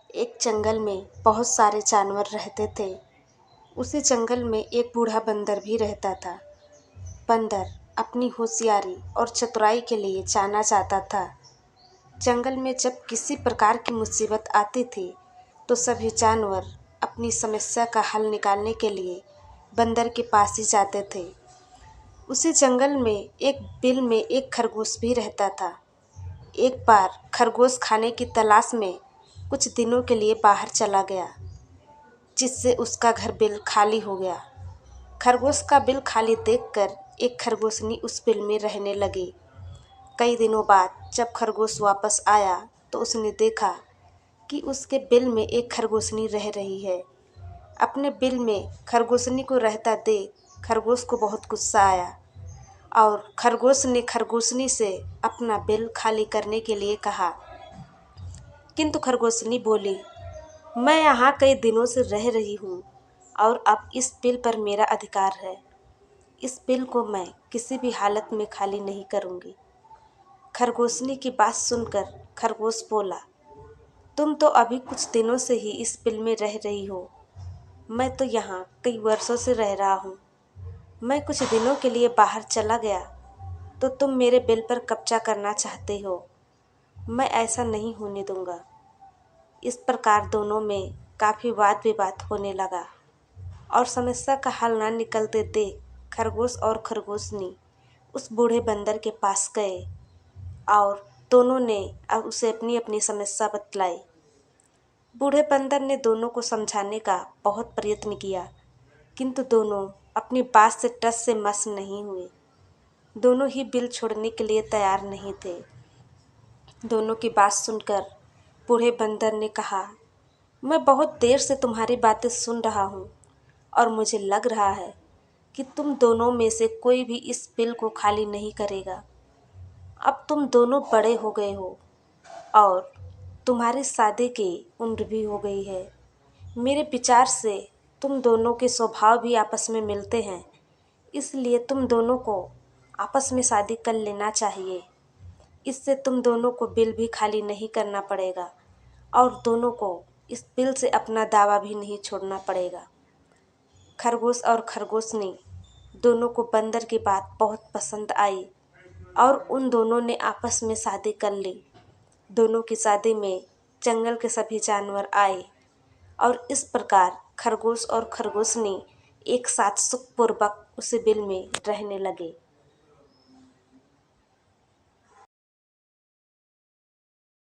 एक जंगल में बहुत सारे जानवर रहते थे। उसी जंगल में एक बूढ़ा बंदर भी रहता था। बंदर अपनी होशियारी और चतुराई के लिए जाना जाता था। जंगल में जब किसी प्रकार की मुसीबत आती थी तो सभी जानवर अपनी समस्या का हल निकालने के लिए बंदर के पास ही जाते थे। उसी जंगल में एक बिल में एक खरगोश भी रहता था। एक बार खरगोश खाने की तलाश में कुछ दिनों के लिए बाहर चला गया, जिससे उसका घर बिल खाली हो गया। खरगोश का बिल खाली देखकर एक खरगोशनी उस बिल में रहने लगी। कई दिनों बाद जब खरगोश वापस आया तो उसने देखा कि उसके बिल में एक खरगोशनी रह रही है। अपने बिल में खरगोशनी को रहता देख खरगोश को बहुत गुस्सा आया और खरगोश ने खरगोशनी से अपना बिल खाली करने के लिए कहा। किंतु खरगोशनी बोली, मैं यहाँ कई दिनों से रह रही हूँ और अब इस बिल पर मेरा अधिकार है। इस बिल को मैं किसी भी हालत में खाली नहीं करूँगी। खरगोशनी की बात सुनकर खरगोश बोला, तुम तो अभी कुछ दिनों से ही इस बिल में रह रही हो। मैं तो यहाँ कई वर्षों से रह रहा हूँ। मैं कुछ दिनों के लिए बाहर चला गया तो तुम मेरे बिल पर कब्जा करना चाहते हो। मैं ऐसा नहीं होने दूंगा। इस प्रकार दोनों में काफ़ी वाद विवाद होने लगा और समस्या का हल ना निकलते देख खरगोश और खरगोशनी उस बूढ़े बंदर के पास गए और दोनों ने अब उसे अपनी अपनी समस्या बतलाई। बूढ़े बंदर ने दोनों को समझाने का बहुत प्रयत्न किया, किंतु दोनों अपनी बात से टस से मस नहीं हुए। दोनों ही बिल छोड़ने के लिए तैयार नहीं थे। दोनों की बात सुनकर बूढ़े बंदर ने कहा, मैं बहुत देर से तुम्हारी बातें सुन रहा हूँ और मुझे लग रहा है कि तुम दोनों में से कोई भी इस बिल को खाली नहीं करेगा। अब तुम दोनों बड़े हो गए हो और तुम्हारी शादी की उम्र भी हो गई है। मेरे विचार से तुम दोनों के स्वभाव भी आपस में मिलते हैं, इसलिए तुम दोनों को आपस में शादी कर लेना चाहिए। इससे तुम दोनों को बिल भी खाली नहीं करना पड़ेगा और दोनों को इस बिल से अपना दावा भी नहीं छोड़ना पड़ेगा। खरगोश और खरगोशनी दोनों को बंदर की बात बहुत पसंद आई और उन दोनों ने आपस में शादी कर ली। दोनों की शादी में जंगल के सभी जानवर आए और इस प्रकार खरगोश और खरगोशनी एक साथ सुखपूर्वक उस बिल में रहने लगे।